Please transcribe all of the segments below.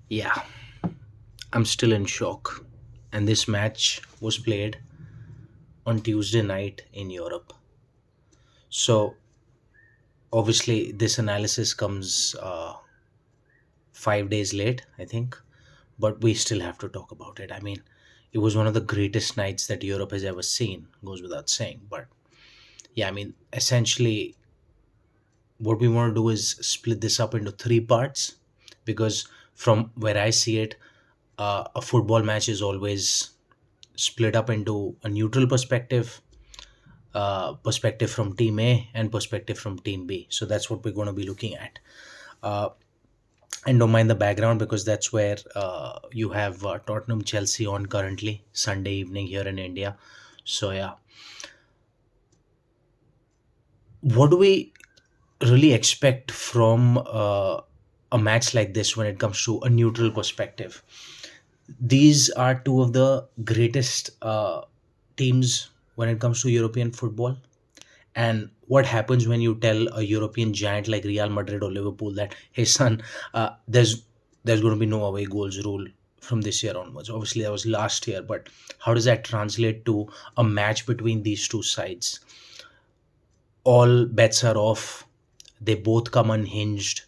Yeah, I'm still in shock. And this match was played on Tuesday night in Europe. So, obviously, this analysis comes 5 days late, I think, but we still have to talk about it. I mean, it was one of the greatest nights that Europe has ever seen, goes without saying. But yeah, I mean, essentially, what we want to do is split this up into three parts because from where I see it, a football match is always split up into a neutral perspective, perspective from team A, and perspective from team B. So that's what we're going to be looking at. Uh, and don't mind the background because that's where you have Tottenham Chelsea on currently, Sunday evening here in India. So, yeah, what do we really expect from a match like this when it comes to a neutral perspective? These are two of the greatest teams when it comes to European football. And what happens when you tell a European giant like Real Madrid or Liverpool that, hey son, there's going to be no away goals rule from this year onwards? Obviously, that was last year, but how does that translate to a match between these two sides? All bets are off. They both come unhinged,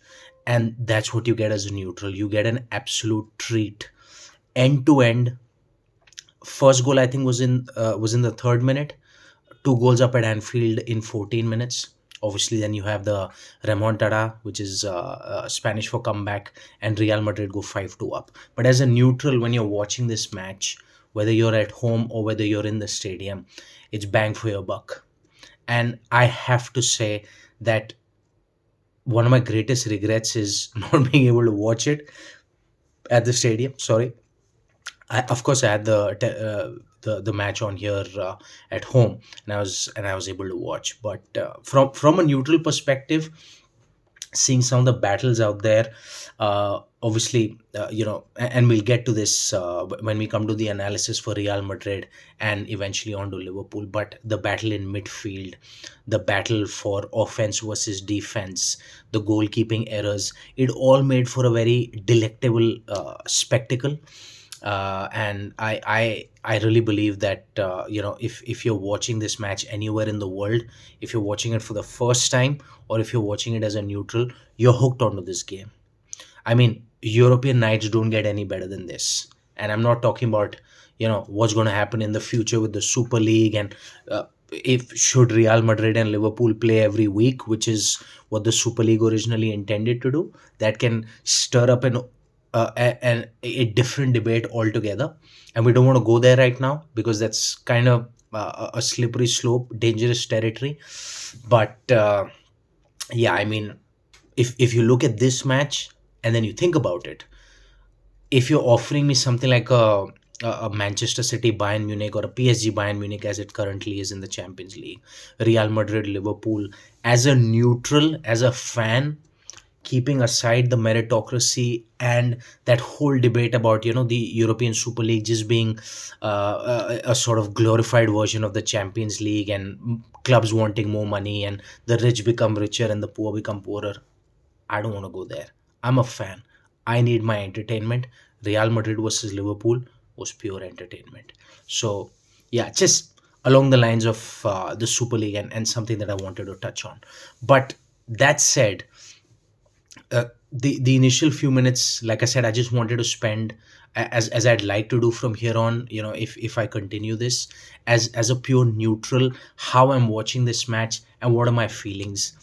and that's what you get as a neutral. You get an absolute treat, end to end. First goal I think was in the third minute. Two goals up at Anfield in 14 minutes. Obviously, then you have the remontada, which is Spanish for comeback, and Real Madrid go 5-2 up. But as a neutral, when you're watching this match, whether you're at home or whether you're in the stadium, it's bang for your buck. And I have to say that one of my greatest regrets is not being able to watch it at the stadium. Sorry, of course, I had the match on here at home, and I was able to watch. But from a neutral perspective, seeing some of the battles out there, obviously, and we'll get to this when we come to the analysis for Real Madrid and eventually on to Liverpool. But the battle in midfield, the battle for offense versus defense, the goalkeeping errors, it all made for a very delectable spectacle. And I really believe that if you're watching this match anywhere in the world, if you're watching it for the first time or if you're watching it as a neutral, you're hooked onto this game. I mean, European nights don't get any better than this. And I'm not talking about what's going to happen in the future with the Super League and if should Real Madrid and Liverpool play every week, which is what the Super League originally intended to do. That can stir up a different debate altogether, and we don't want to go there right now because that's kind of a slippery slope, dangerous territory. But yeah, I mean, if you look at this match and then you think about it, if you're offering me something like a Manchester City Bayern Munich or a PSG Bayern Munich as it currently is in the Champions League, Real Madrid Liverpool, as a neutral, as a fan, keeping aside the meritocracy and that whole debate about the European Super League just being a sort of glorified version of the Champions League and clubs wanting more money and the rich become richer and the poor become poorer. I don't want to go there. I'm a fan. I need my entertainment. Real Madrid versus Liverpool was pure entertainment. So, yeah, just along the lines of the Super League and something that I wanted to touch on. But that said, the initial few minutes, like I said, I just wanted to spend as I'd like to do from here on. If I continue this as a pure neutral, how I'm watching this match and what are my feelings,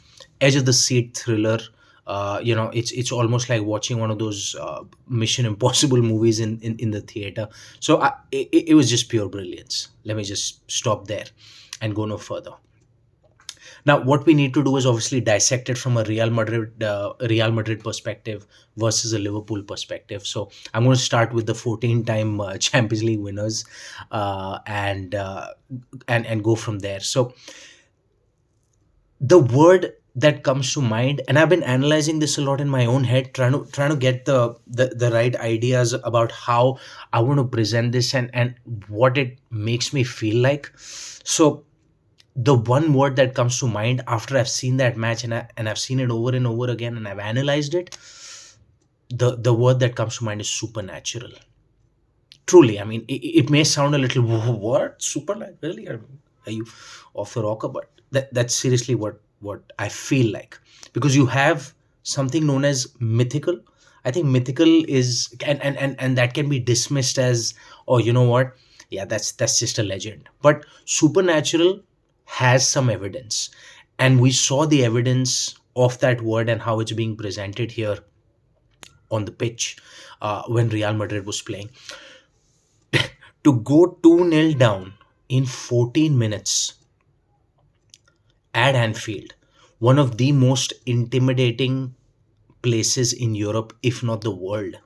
edge of the seat thriller. It's almost like watching one of those Mission Impossible movies in the theater. So it was just pure brilliance. Let me just stop there and go no further. Now, what we need to do is obviously dissect it from a Real Madrid perspective versus a Liverpool perspective. So I'm going to start with the 14-time Champions League winners, and go from there. So the word that comes to mind, and I've been analyzing this a lot in my own head, trying to get the right ideas about how I want to present this and what it makes me feel like. So the one word that comes to mind after I've seen that match and I've seen it over and over again and I've analyzed it, the word that comes to mind is supernatural. Truly, I mean, it may sound a little what supernatural, really? I mean, are you off the rocker? But that's seriously what I feel like, because you have something known as mythical. I think mythical is, and that can be dismissed as, oh, you know what, yeah, that's just a legend. But supernatural has some evidence, and we saw the evidence of that word and how it's being presented here on the pitch when Real Madrid was playing. To go 2-0 down in 14 minutes at Anfield, one of the most intimidating places in Europe, if not the world,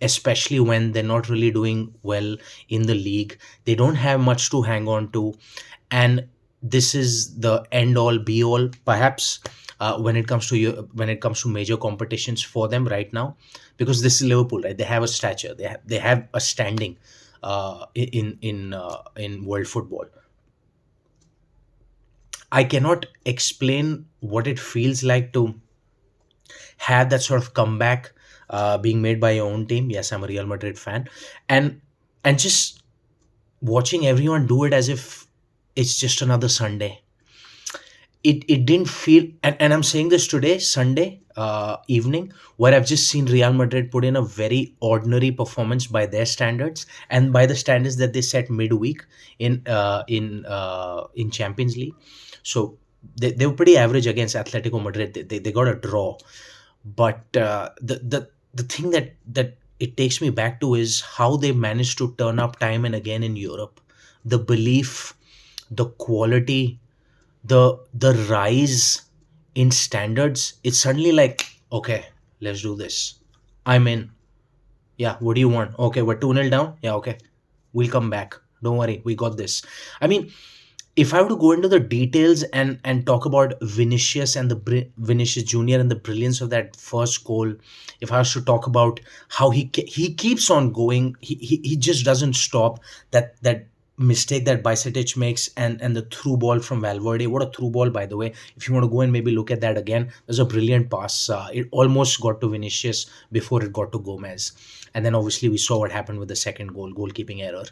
especially when they're not really doing well in the league. They don't have much to hang on to. And this is the end all be all, perhaps, when it comes to major competitions for them right now, because this is Liverpool, right? They have a stature, they have a standing in world football. I cannot explain what it feels like to have that sort of comeback being made by your own team. Yes, I'm a Real Madrid fan, and just watching everyone do it as if it's just another Sunday. It didn't feel, and I'm saying this today, Sunday evening, where I've just seen Real Madrid put in a very ordinary performance by their standards and by the standards that they set midweek in Champions League. So they were pretty average against Atletico Madrid. They got a draw, but the thing that it takes me back to is how they managed to turn up time and again in Europe. The belief, the quality, the rise in standards. It's suddenly like, okay, let's do this. I'm in. Yeah, what do you want? Okay, we're 2-0 down. Yeah, okay, we'll come back. Don't worry, we got this. I mean, if I were to go into the details and talk about Vinicius and Vinicius Junior and the brilliance of that first goal, if I was to talk about how he keeps on going, he just doesn't stop. That mistake that Bajcetic makes, and the through ball from Valverde. What a through ball, by the way. If you want to go and maybe look at that again, there's a brilliant pass. It almost got to Vinicius before it got to Gomez, and then obviously we saw what happened with the second goal, goalkeeping error.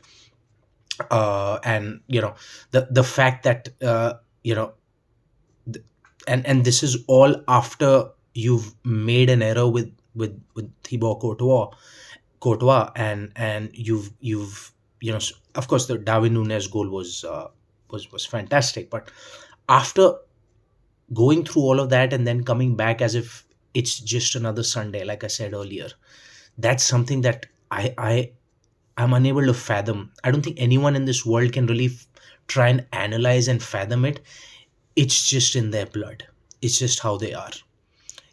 And the fact that th- and this is all after you've made an error with Thibaut Courtois, and you've of course the Darwin Nunes goal was fantastic, but after going through all of that and then coming back as if it's just another Sunday, like I said earlier, that's something that I'm unable to fathom. I don't think anyone in this world can really try and analyze and fathom it. It's just in their blood. It's just how they are.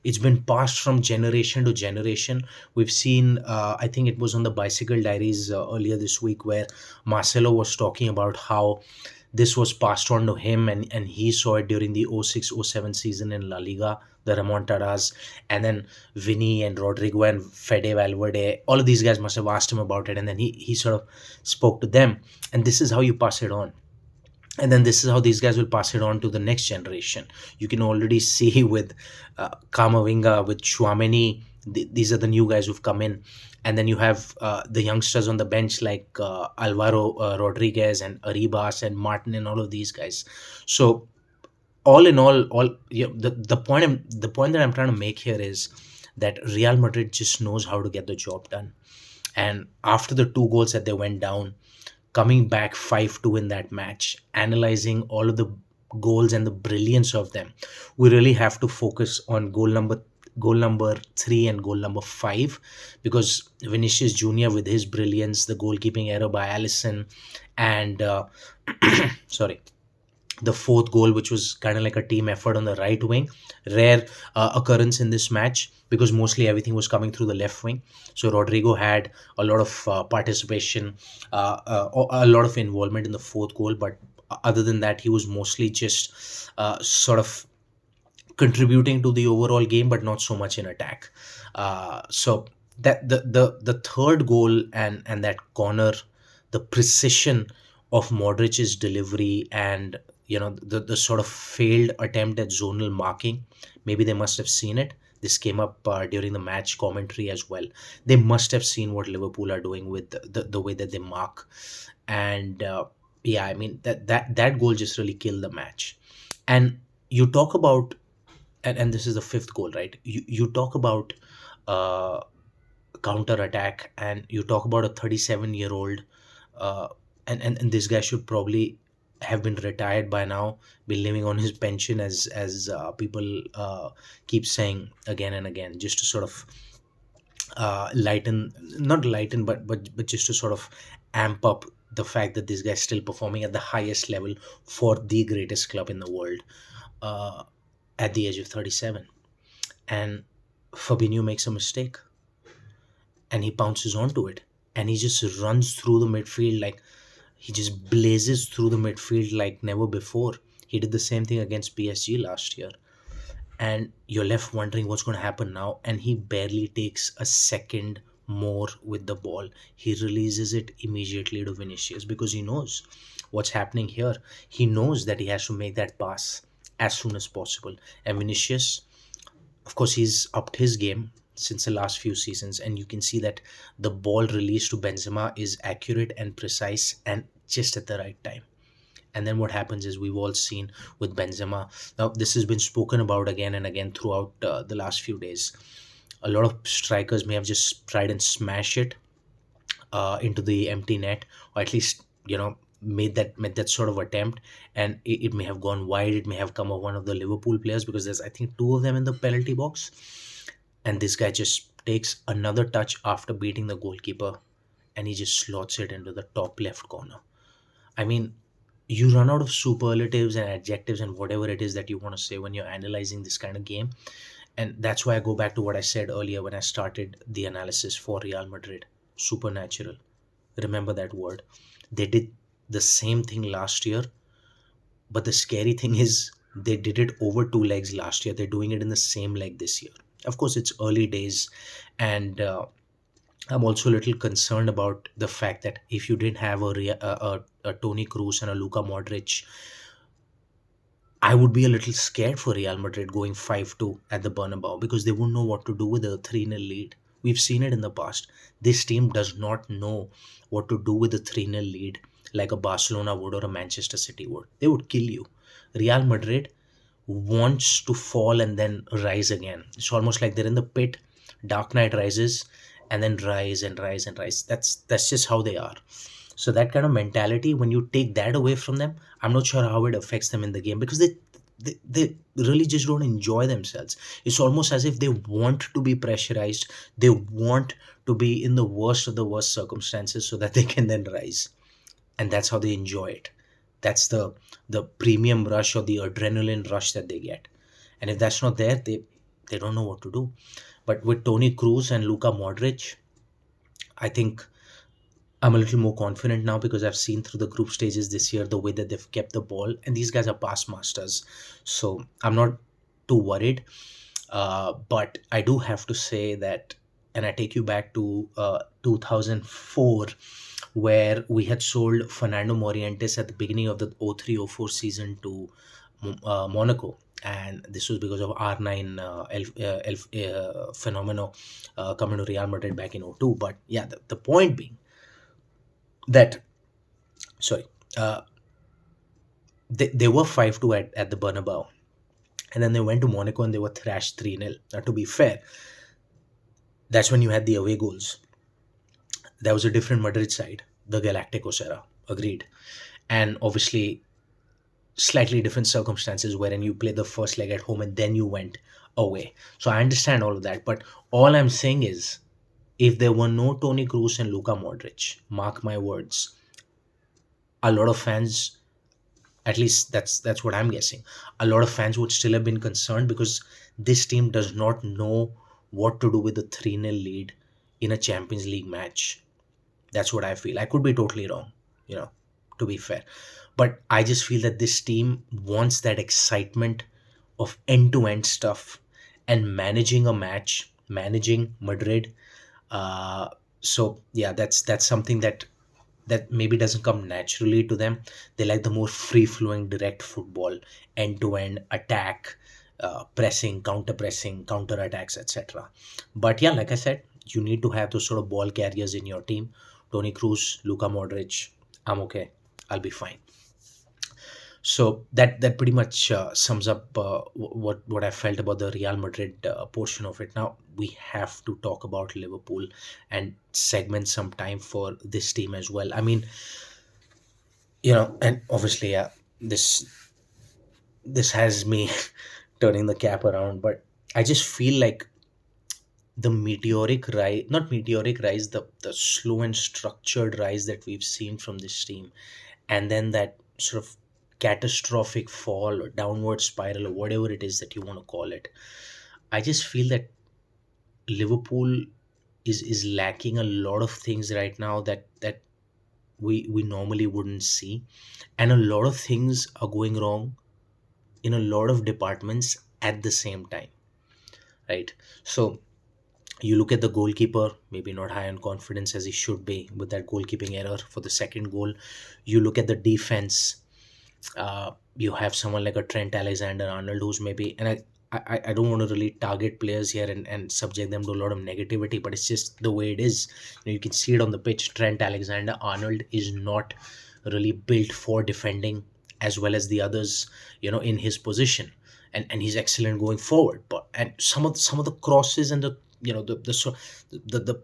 It's been passed from generation to generation. We've seen, I think it was on the Bicycle Diaries earlier this week, where Marcelo was talking about how this was passed on to him, and he saw it during the 06-07 season in La Liga, the remontadas. And then Vinny and Rodrigo and Fede Valverde, all of these guys must have asked him about it, and then he sort of spoke to them. And this is how you pass it on, and then this is how these guys will pass it on to the next generation. You can already see with Kamavinga, with Chouameni, these are the new guys who've come in. And then you have the youngsters on the bench like Alvaro Rodriguez and Arribas and Martin and all of these guys. So all in all, the point that I'm trying to make here is that Real Madrid just knows how to get the job done. And after the two goals that they went down, coming back 5-2 in that match, analyzing all of the goals and the brilliance of them, we really have to focus on goal number 3 and goal number 5, because Vinicius Junior, with his brilliance, the goalkeeping error by Allison, and sorry, the fourth goal, which was kind of like a team effort on the right wing. Rare occurrence in this match, because mostly everything was coming through the left wing. So Rodrigo had a lot of participation, a lot of involvement in the fourth goal, but other than that, he was mostly just sort of contributing to the overall game, but not so much in attack. So that the third goal, and that corner, the precision of Modric's delivery, and the sort of failed attempt at zonal marking. Maybe they must have seen it. This came up during the match commentary as well. They must have seen what Liverpool are doing with the way that they mark. And yeah, I mean, that goal just really killed the match. And you talk about, and this is the fifth goal, right? You talk about uh, counter attack, and you talk about a 37-year-old, uh, and this guy should probably have been retired by now, be living on his pension, as people keep saying again and again, just to sort of lighten, not lighten, but just to sort of amp up the fact that this guy's still performing at the highest level for the greatest club in the world, uh, at the age of 37. And Fabinho makes a mistake, and he pounces onto it, and he just runs through the midfield, like he just blazes through the midfield like never before. He did the same thing against PSG last year, and you're left wondering what's going to happen now. And he barely takes a second more with the ball. He releases it immediately to Vinicius because he knows what's happening here. He knows that he has to make that pass as soon as possible. And Vinicius, of course, he's upped his game since the last few seasons, and you can see that the ball released to Benzema is accurate and precise and just at the right time. And then what happens is, we've all seen with Benzema. Now, this has been spoken about again and again throughout the last few days. A lot of strikers may have just tried and smash it into the empty net, or at least, made that sort of attempt, and it may have gone wide. It may have come off one of the Liverpool players, because there's, I think, two of them in the penalty box, and this guy just takes another touch after beating the goalkeeper, and he just slots it into the top left corner. I mean, you run out of superlatives and adjectives and whatever it is that you want to say when you're analyzing this kind of game. And that's why I go back to what I said earlier when I started the analysis for Real Madrid. Supernatural. Remember that word. They did the same thing last year, but the scary thing is, they did it over two legs last year. They're doing it in the same leg this year. Of course, it's early days, and I'm also a little concerned about the fact that if you didn't have a Tony Cruz and a Luka Modric, I would be a little scared for Real Madrid going 5-2 at the Bernabeu, because they wouldn't know what to do with a 3-0 lead. We've seen it in the past. This team does not know what to do with a 3-0 lead like a Barcelona would or a Manchester City would. They would kill you. Real Madrid wants to fall and then rise again. It's almost like they're in the pit, Dark Knight rises, and then rise and rise and rise. That's just how they are. So that kind of mentality, when you take that away from them, I'm not sure how it affects them in the game, because they really just don't enjoy themselves. It's almost as if they want to be pressurized. They want to be in the worst of the worst circumstances so that they can then rise. And that's how they enjoy it. That's the premium rush or the adrenaline rush that they get. And if that's not there, they don't know what to do. But with Tony Cruz and Luka Modric, I think I'm a little more confident now, because I've seen through the group stages this year the way that they've kept the ball, and these guys are pass masters. So I'm not too worried. But I do have to say that, and I take you back to 2004, where we had sold Fernando Morientes at the beginning of the 03-04 season to Monaco. And this was because of R9 Fenomeno coming to Real Madrid back in 02. But yeah, the point being that, sorry, uh, they were 5-2 at the Bernabeu. And then they went to Monaco and they were thrashed 3-0. Now, to be fair, that's when you had the away goals. That was a different Madrid side, the Galacticos era. Agreed. And obviously, slightly different circumstances wherein you played the first leg at home and then you went away. So I understand all of that. But all I'm saying is, if there were no Tony Cruz and Luka Modric, mark my words, a lot of fans, at least that's what I'm guessing, a lot of fans would still have been concerned, because this team does not know what to do with a 3-0 lead in a Champions League match. That's what I feel. I could be totally wrong, to be fair. But I just feel that this team wants that excitement of end to end stuff and managing a match, managing Madrid. So yeah, that's something that maybe doesn't come naturally to them. They like the more free flowing, direct football, end to end attack, pressing, counter pressing, counter attacks, etc. But yeah, like I said, you need to have those sort of ball carriers in your team. Tony Cruz, Luka Modric. I'm okay. I'll be fine. So that pretty much sums up what I felt about the Real Madrid portion of it. Now we have to talk about Liverpool and segment some time for this team as well. I mean, and obviously, this has me turning the cap around, but I just feel like the meteoric rise, not meteoric rise, the slow and structured rise that we've seen from this team, and then that sort of catastrophic fall or downward spiral or whatever it is that you want to call it. I just feel that Liverpool is lacking a lot of things right now that we normally wouldn't see, and a lot of things are going wrong in a lot of departments at the same time, right? So you look at the goalkeeper, maybe not high on confidence as he should be with that goalkeeping error for the second goal. You look at the defense, you have someone like a Trent Alexander-Arnold who's maybe, and I don't want to really target players here and subject them to a lot of negativity, but it's just the way it is. You can see it on the pitch. Trent Alexander-Arnold is not really built for defending as well as the others, in his position, and he's excellent going forward. But and some of the crosses and the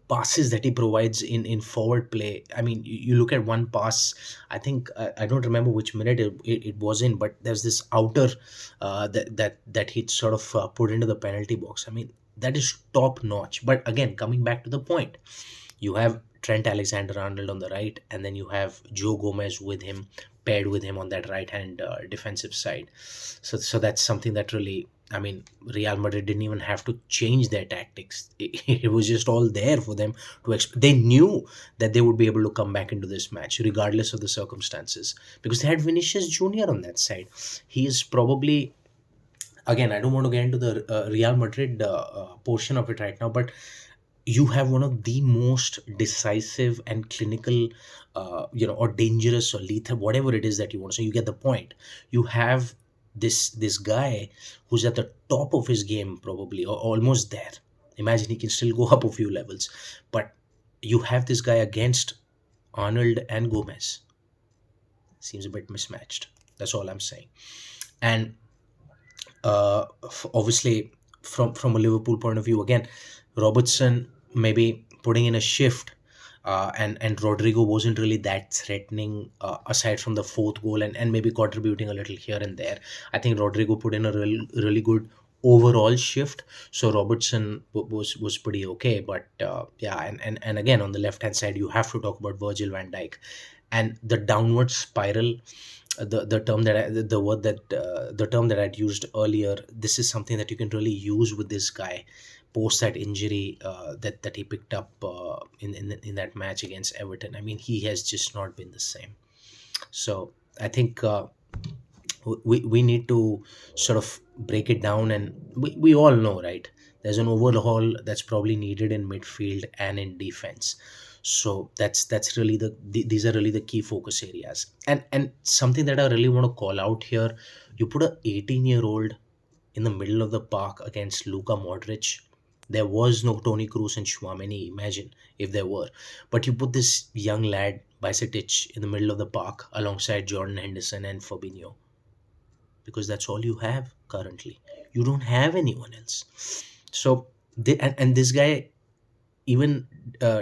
passes that he provides in forward play. I mean, you look at one pass. I think I don't remember which minute it was in, but there's this outer that he sort of put into the penalty box. I mean, that is top notch. But again, coming back to the point, you have Trent Alexander-Arnold on the right, and then you have Joe Gomez with him, paired with him on that right hand defensive side. So that's something that really, I mean, Real Madrid didn't even have to change their tactics. It was just all there for them to. They knew that they would be able to come back into this match regardless of the circumstances because they had Vinicius Junior on that side. He is probably, again, I don't want to get into the Real Madrid portion of it right now, but you have one of the most decisive and clinical, or dangerous or lethal, whatever it is that you want to say. You get the point. You have this guy who's at the top of his game, probably, or almost there. Imagine he can still go up a few levels, but you have this guy against Arnold and Gomez. Seems a bit mismatched. That's all I'm saying. And obviously, from a Liverpool point of view, again, Robertson maybe putting in a shift, and Rodrigo wasn't really that threatening, aside from the fourth goal, and maybe contributing a little here and there. I think Rodrigo put in a really good overall shift, so Robertson was pretty okay. But yeah, and again, on the left hand side, you have to talk about Virgil van Dijk and the downward spiral. The term that the word that the term that I'd used earlier. This is something that you can really use with this guy post that injury that he picked up in that match against Everton. I mean, he has just not been the same. So I think we need to sort of break it down, and we all know, right? There's an overhaul that's probably needed in midfield and in defense. So that's really these are really the key focus areas. And something that I really want to call out here, you put a 18-year-old in the middle of the park against Luka Modric. There was no Tony Cruz and Chouameni, imagine if there were. But you put this young lad, Bajcetic, in the middle of the park alongside Jordan Henderson and Fabinho, because that's all you have currently. You don't have anyone else. So, and this guy, even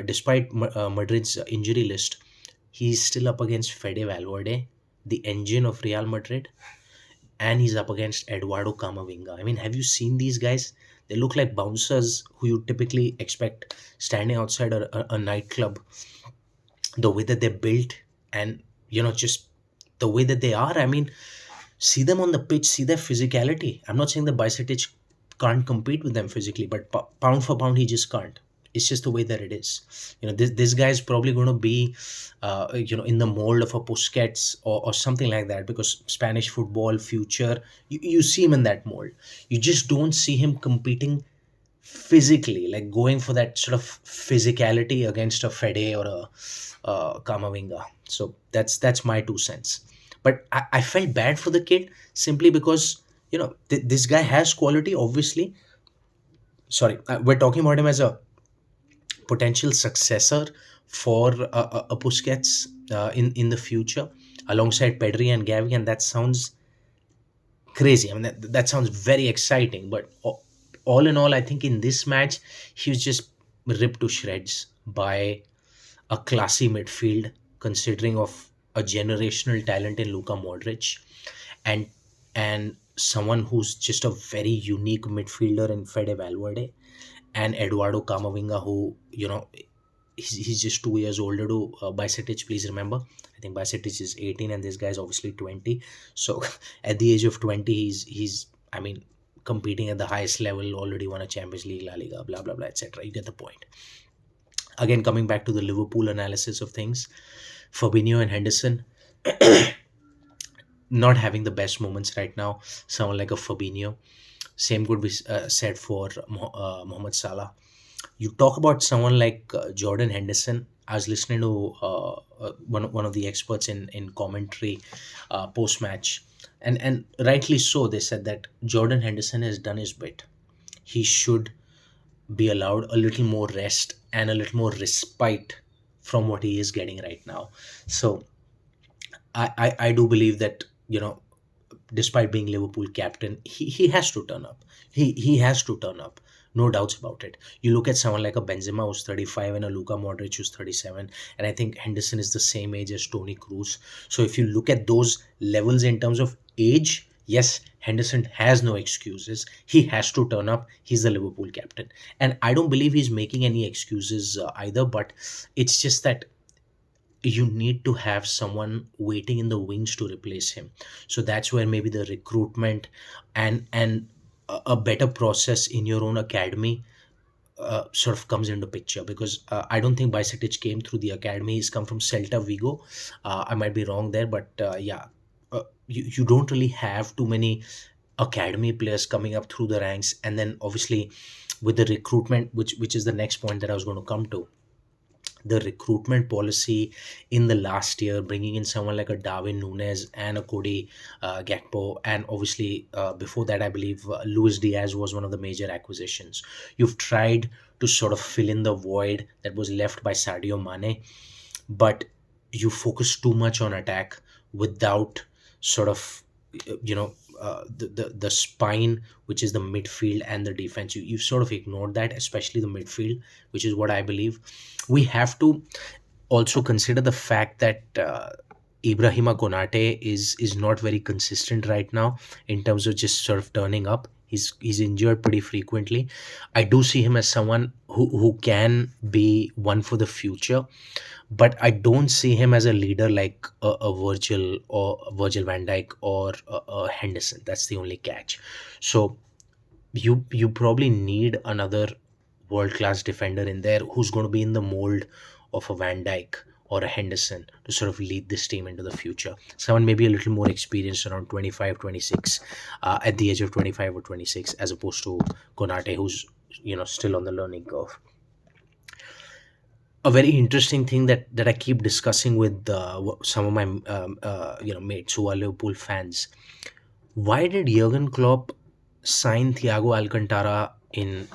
despite Madrid's injury list, he's still up against Fede Valverde, the engine of Real Madrid, and he's up against Eduardo Camavinga. I mean, have you seen these guys? They look like bouncers who you typically expect standing outside a nightclub. The way that they're built, and just the way that they are. I mean, see them on the pitch, see their physicality. I'm not saying the Bajcetic can't compete with them physically, but pound for pound, he just can't. It's just the way that it is. This guy is probably going to be, in the mold of a Busquets or something like that, because Spanish football future, you see him in that mold. You just don't see him competing physically, like going for that sort of physicality against a Fede or a Camavinga. So that's my 2 cents. But I felt bad for the kid simply because This guy has quality, obviously. Sorry, we're talking about him as a potential successor for a Busquets in the future, alongside Pedri and Gavi, and that sounds crazy. I mean, that sounds very exciting. But all in all, I think in this match, he was just ripped to shreds by a classy midfield, considering of a generational talent in Luka Modric, and someone who's just a very unique midfielder in Fede Valverde, and Eduardo Camavinga, who he's just 2 years older to Bajcetic. Please remember, I think Bajcetic is 18 and this guy's obviously 20. So at the age of 20, he's I mean, competing at the highest level, already won a Champions League, La Liga, blah blah blah, etc. You get the point. Again, coming back to the Liverpool analysis of things, Fabinho and Henderson not having the best moments right now. Someone like a Fabinho. Same could be said for Mohamed Salah. You talk about someone like Jordan Henderson. I was listening to one of the experts in commentary post match, and rightly so. They said that Jordan Henderson has done his bit. He should be allowed a little more rest and a little more respite from what he is getting right now. So I do believe that, despite being Liverpool captain, he has to turn up. He has to turn up. No doubts about it. You look at someone like a Benzema who's 35 and a Luka Modric who's 37, and I think Henderson is the same age as Tony Cruz. So if you look at those levels in terms of age, yes, Henderson has no excuses. He has to turn up. He's the Liverpool captain, and I don't believe he's making any excuses either. But it's just that you need to have someone waiting in the wings to replace him. So that's where maybe the recruitment and a better process in your own academy sort of comes into picture, because I don't think Bajcetic came through the academy. He's come from Celta Vigo. I might be wrong there, but yeah, you don't really have too many academy players coming up through the ranks. And then obviously with the recruitment, which is the next point that I was going to come to, the recruitment policy in the last year, bringing in someone like a Darwin Nunes and a Cody Gakpo, and obviously before that, I believe Luis Diaz was one of the major acquisitions. You've tried to sort of fill in the void that was left by Sadio Mane, but you focus too much on attack without sort of the spine, which is the midfield and the defense. You sort of ignored that, especially the midfield, which is what I believe. We have to also consider the fact that Ibrahima Konate is not very consistent right now in terms of just sort of turning up. He's injured pretty frequently. I do see him as someone who can be one for the future, but I don't see him as a leader like Virgil van Dijk or a Henderson. That's the only catch. So you probably need another world class defender in there who's going to be in the mold of a Van Dijk or a Henderson to sort of lead this team into the future. Someone maybe a little more experienced, around 25, 26, at the age of 25 or 26, as opposed to Konate, who's still on the learning curve. A very interesting thing that I keep discussing with some of my mates who are Liverpool fans. Why did Jurgen Klopp sign Thiago Alcantara in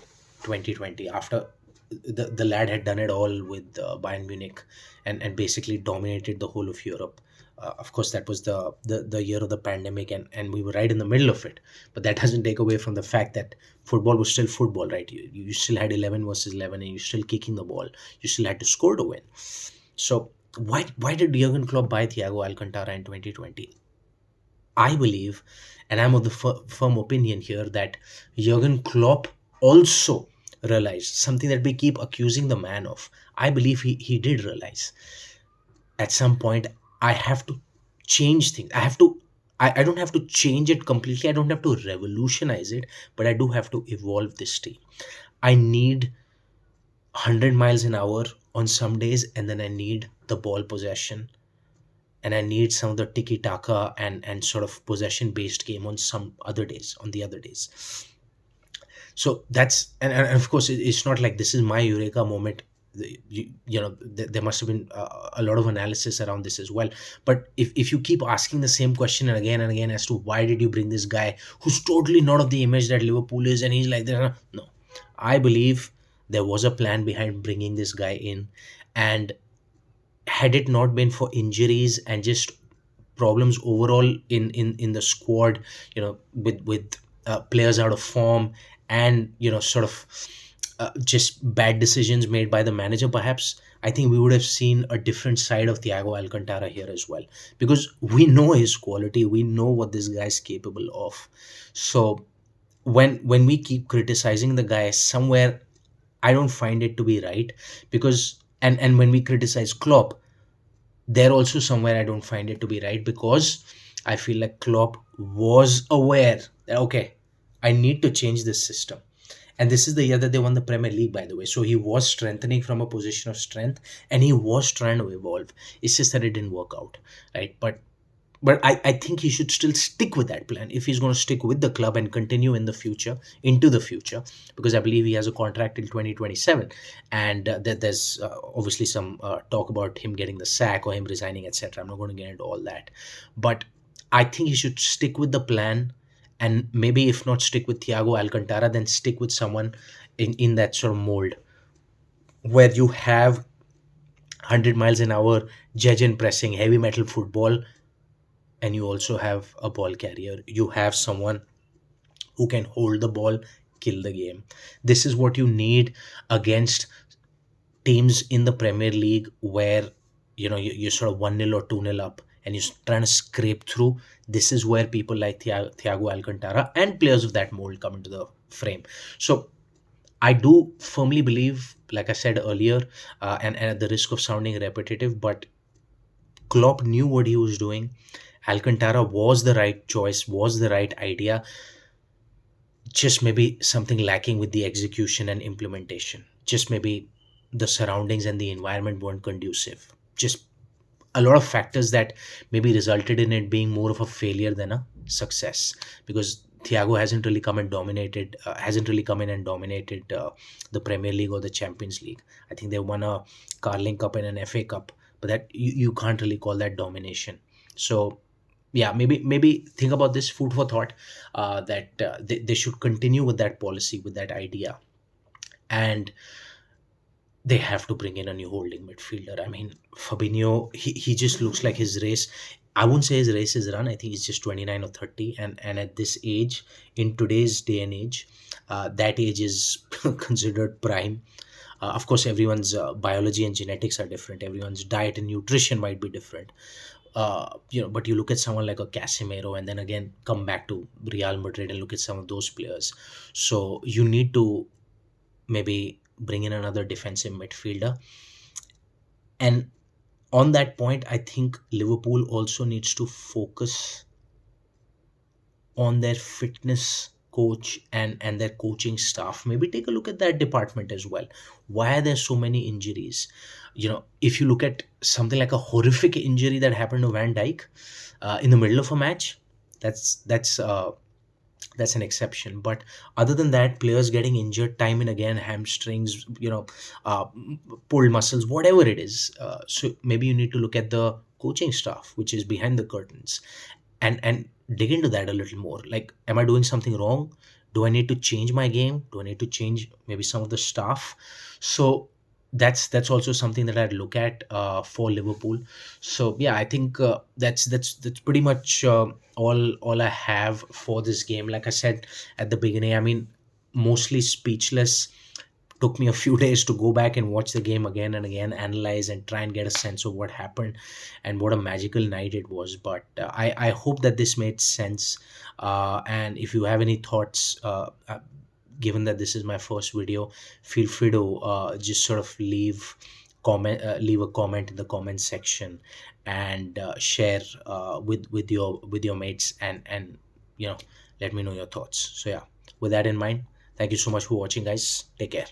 2020 after the lad had done it all with Bayern Munich and basically dominated the whole of Europe? Of course, that was the year of the pandemic, and we were right in the middle of it. But that doesn't take away from the fact that football was still football, right? You still had 11 versus 11, and you're still kicking the ball. You still had to score to win. So why did Jurgen Klopp buy Thiago Alcantara in 2020? I believe, and I'm of the firm opinion here, that Jurgen Klopp also realized something that we keep accusing the man of. I believe he did realize at some point, I have to change things. I don't have to change it completely. I don't have to revolutionize it, but I do have to evolve this team. I need 100 miles an hour on some days, and then I need the ball possession, and I need some of the tiki taka and sort of possession based game on some other days, on the other days. So that's, and of course, it's not like this is my eureka moment. there must have been a lot of analysis around this as well. But if you keep asking the same question and again as to why did you bring this guy who's totally not of the image that Liverpool is, and he's like that, no, I believe there was a plan behind bringing this guy in. And had it not been for injuries and just problems overall in the squad, with players out of form, and sort of just bad decisions made by the manager, perhaps I think we would have seen a different side of Thiago Alcantara here as well, because we know his quality, we know what this guy is capable of. So when we keep criticizing the guy somewhere, I don't find it to be right, because and when we criticize Klopp, there also somewhere I don't find it to be right, because I feel like Klopp was aware that, okay, I need to change this system. And this is the year that they won the Premier League, by the way. So he was strengthening from a position of strength, and he was trying to evolve. It's just that it didn't work out, right? But I think he should still stick with that plan if he's going to stick with the club and continue in the future, into the future, because I believe he has a contract till 2027. And there's obviously some talk about him getting the sack or him resigning, etc. I'm not going to get into all that. But I think he should stick with the plan, and maybe if not stick with Thiago Alcantara, then stick with someone in that sort of mold, where you have 100 miles an hour, judge and pressing, heavy metal football, and you also have a ball carrier. You have someone who can hold the ball, kill the game. This is what you need against teams in the Premier League, where you're sort of 1-0 or 2-0 up and you're trying to scrape through. This is where people like Thiago Alcantara and players of that mold come into the frame. So I do firmly believe, like I said earlier, and at the risk of sounding repetitive, but Klopp knew what he was doing. Alcantara was the right choice, was the right idea, just maybe something lacking with the execution and implementation. Just maybe the surroundings and the environment weren't conducive. Just a lot of factors that maybe resulted in it being more of a failure than a success, because Thiago hasn't really come in and dominated the Premier League or the Champions League. I think they won a Carling Cup and an FA Cup, but that you can't really call that domination. So yeah, maybe think about this, food for thought, that they should continue with that policy, with that idea. And they have to bring in a new holding midfielder. I mean, Fabinho, he just looks like his race. I wouldn't say his race is run. I think he's just 29 or 30. And at this age, in today's day and age, that age is considered prime. Of course, everyone's biology and genetics are different. Everyone's diet and nutrition might be different. But you look at someone like a Casemiro, and then again come back to Real Madrid and look at some of those players. So you need to maybe bring in another defensive midfielder. And on that point, I think Liverpool also needs to focus on their fitness coach and their coaching staff. Maybe take a look at that department as well. Why are there so many injuries? If you look at something like a horrific injury that happened to Van Dijk in the middle of a match, that's an exception. But other than that, players getting injured time and again, hamstrings, uh, pulled muscles, whatever it is. So maybe you need to look at the coaching staff, which is behind the curtains, and dig into that a little more. Like, am I doing something wrong? Do I need to change my game? Do I need to change maybe some of the stuff? So that's also something that I'd look at for Liverpool. So yeah, I think that's pretty much all I have for this game. Like I said at the beginning, I mean, mostly speechless. Took me a few days to go back and watch the game again and again, analyze and try and get a sense of what happened and what a magical night it was. But I hope that this made sense. And if you have any thoughts, given that this is my first video, feel free to just sort of leave a comment in the comment section, and share with your mates, and let me know your thoughts. So yeah, with that in mind, thank you so much for watching, guys. Take care.